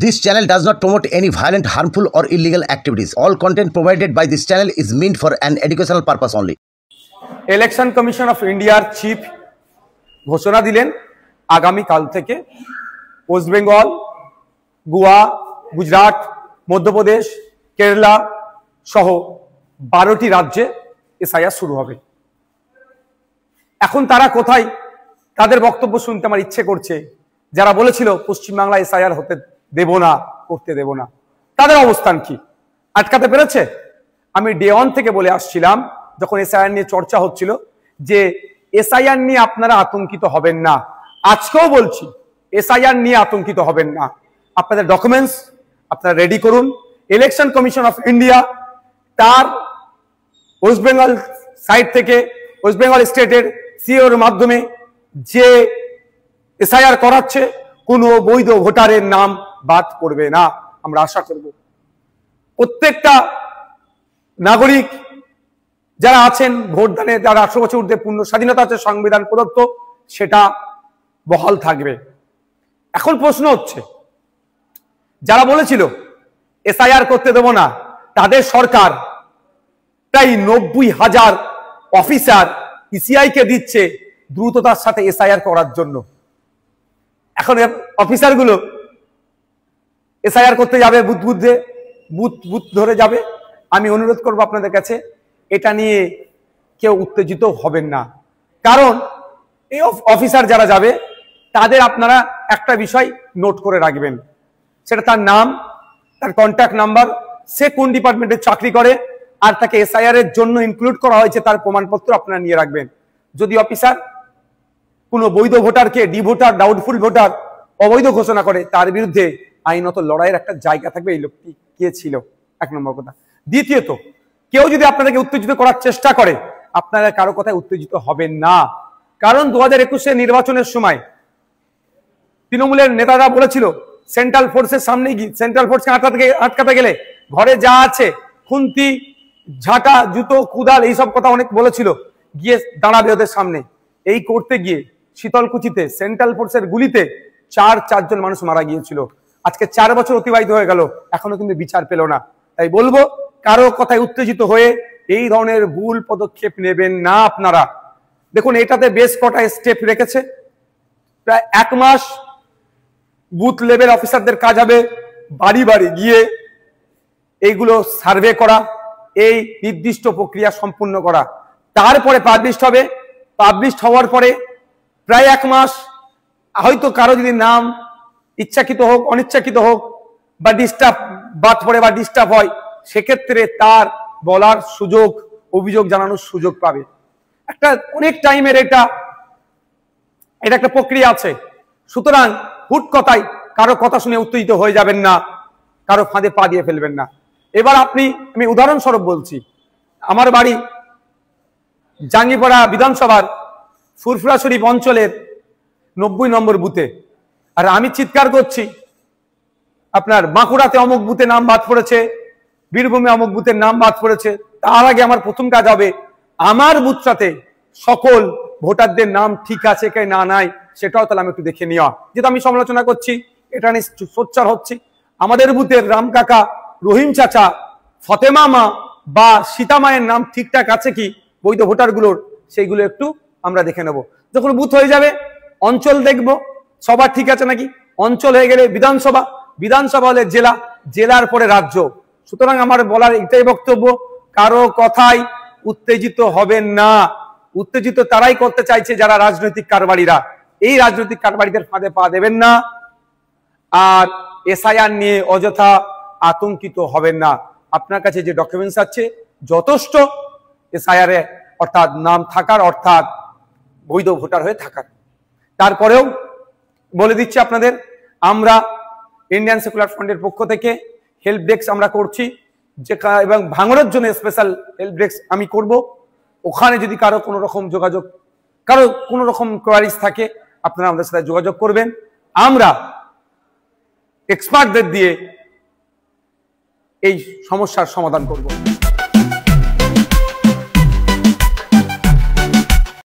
This channel does not promote any violent, harmful, or illegal activities. All content provided by this channel is meant for an educational purpose only. Election commission of ইন্ডিয়ার chief ঘোষণা দিলেন আগামী কাল থেকে West Bengal, Goa, Gujarat, Madhya Pradesh, Kerala সহ 12টি রাজ্যে SIR শুরু হবে। এখন তারা কোথায়? তাদের বক্তব্য শুনতে আমার ইচ্ছে করছে। যারা বলেছিল পশ্চিমবাংলা এসআইআর হতে দেব না, করতে দেব না, তাদের অবস্থান কি? আটকাতে পেরেছে? আমি ডে 1 থেকে বলে আসছিলাম, যখন এসআইআর নিয়ে চর্চা হচ্ছিল, যে এসআইআর নিয়ে আপনারা আতঙ্কিত হবেন না। আজকেও বলছি, এসআইআর নিয়ে আতঙ্কিত হবেন না। আপনাদের ডকুমেন্টস আপনারা রেডি করুন। ইলেকশন কমিশন অফ ইন্ডিয়া তার ওয়েস্ট বেঙ্গল সাইড থেকে, ওয়েস্ট বেঙ্গল স্টেটের সিওর মাধ্যমে যে এসআইআর করাচ্ছে, কোনো বৈধ ভোটারের নাম বাদ পড়বে না। আমরা আশা করব প্রত্যেকটা নাগরিক যারা আছেন ভোটদানে, যারা 18 বছর ঊর্ধ্বে পূর্ণ স্বাধীনতা আছে সংবিধান প্রদত্ত, সেটা বহাল থাকবে। এখন প্রশ্ন হচ্ছে, যারা বলেছিল এসআইআর করতে দেব না, তাদের সরকার প্রায় 90,000 অফিসার ইসিআই কে দিচ্ছে দ্রুততার সাথে এসআইআর করার জন্য। এখন অফিসারগুলো এসআইআর করতে যাবে, বুথ ধরে যাবে। আমি অনুরোধ করব আপনাদের কাছে, এটা নিয়ে কেউ উত্তেজিত হবেন না। কারণ এই অফিসার যারা যাবে, তাদের আপনারা একটা বিষয় নোট করে রাখবেন, সেটা তার নাম, তার কন্ট্যাক্ট নাম্বার, সে কোন ডিপার্টমেন্টে চাকরি করে, আর তাকে এসআইআর এর জন্য ইনক্লুড করা হয়েছে তার প্রমাণপত্র আপনারা নিয়ে রাখবেন। যদি অফিসার কোনো বৈধ ভোটারকে ডি ভোটার, ডাউটফুল ভোটার, অবৈধ ঘোষণা করে, তার বিরুদ্ধে আইনত লড়াইয়ের একটা জায়গা থাকবে। এই লোকটি কে ছিল, এক নম্বর কথা। দ্বিতীয়ত, কেউ যদি আপনাদেরকে উত্তেজিত করার চেষ্টা করে, আপনারা কারো কথায় উত্তেজিত হবেন না। কারণ 2021 নির্বাচনের সময় তৃণমূলের নেতারা বলেছিল, সেন্ট্রাল ফোর্সের সামনে গিয়ে, সেন্ট্রাল ফোর্সকে আটকাতে গেলে ঘরে যা আছে, খুন্তি, ঝাঁটা, জুতো, কুদাল, এইসব কথা অনেক বলেছিল, গিয়ে দাঁড়াবে ওদের সামনে। এই করতে গিয়ে শীতলকুচিতে সেন্ট্রাল ফোর্সের গুলিতে 4 মানুষ মারা গিয়েছিল। আজকে 4 বছর অতিবাহিত হয়ে গেল, এখনো কিন্তু বিচার পেল না। তাই বলবো, কারো কথায় উত্তেজিত হয়ে এই ধরনের ভুল পদক্ষেপ নেবেন না আপনারা। দেখুন, এটাতে বেশ কটা স্টেপ রেখেছে। প্রায় 1 মাস বুথ লেভেল অফিসারদের কাজ হবে বাড়ি বাড়ি গিয়ে এইগুলো সার্ভে করা, এই নির্দিষ্ট প্রক্রিয়া সম্পূর্ণ করা। তারপরে পাবলিশড হবে। পাবলিশড হওয়ার পরে প্রায় 1 মাস, হয়তো কারো যদি নাম ইচ্ছাকৃত হোক, অনিচ্ছাকৃত হোক, বা ডিস্টার্ব বাদ পড়ে বা ডিস্টার্ব হয়, সেক্ষেত্রে তার বলার সুযোগ, অভিযোগ জানানোর সুযোগ পাবে। একটা অনেক টাইমের এটা একটা প্রক্রিয়া আছে। সুতরাং হুট কথায় কারো কথা শুনে উত্তেজিত হয়ে যাবেন না, কারো ফাঁদে পা দিয়ে ফেলবেন না। এবার আমি উদাহরণস্বরূপ বলছি, আমার বাড়ি জাঙ্গিপাড়া বিধানসভার ফুরফুরা শরীফ অঞ্চলের 90 নম্বর বুথে, আর আমি চিৎকার করছি, আপনার বাঁকুড়াতে অমুক বুথে নাম বাদ পড়েছে, বীরভূমে অমুক বুথের নাম বাদ পড়েছে। তার আগে আমার প্রথম কাজ হবে আমার বুথটাতে সকল ভোটারদের নাম ঠিক আছে কে না নাই, সেটাও তাহলে আমি একটু দেখে নেওয়া। যেহেতু আমি সমালোচনা করছি, এটা নিয়ে সোচ্চার হচ্ছি, আমাদের বুথের রাম কাকা, রহিম চাচা, ফতেমা মা বা সীতা মায়ের নাম ঠিকঠাক আছে কি বৈধ ভোটারগুলোর, সেইগুলো একটু আমরা দেখে নেব। যখন বুথ হয়ে যাবে, অঞ্চল দেখব সবার ঠিক আছে নাকি। অঞ্চল হয়ে গেলে বিধানসভা, বিধানসভা হলে জেলা, জেলার পরে রাজ্য। সুতরাং আমার বলার এটাই বক্তব্য, কারো কথায় উত্তেজিত হবেন না। উত্তেজিত তারাই করতে চাইছে যারা রাজনৈতিক কারবারিরা। এই রাজনৈতিক কারবারিদের ফাঁদে পা দেবেন না। আর এসআইআর নিয়ে অযথা আতঙ্কিত হবেন না। আপনার কাছে যে ডকুমেন্টস আছে যথেষ্ট এসআইআর এ, অর্থাৎ নাম থাকার, অর্থাৎ বৈধ ভোটার হয়ে থাকার। তারপরেও বলে দিচ্ছি আপনাদের, আমরা ইন্ডিয়ান সেকুলার ফ্রন্টের পক্ষ থেকে হেল্প ডেস্ক আমরা করছি, যে এবং ভাঙড়ের জন্য স্পেশাল হেল্প ডেস্ক আমি করব। ওখানে যদি কারো কোনো রকম যোগাযোগ, কারো কোনো রকম কোয়ারিজ থাকে, আপনারা আমাদের সাথে যোগাযোগ করবেন। আমরা এক্সপার্টদের দিয়ে এই সমস্যার সমাধান করব।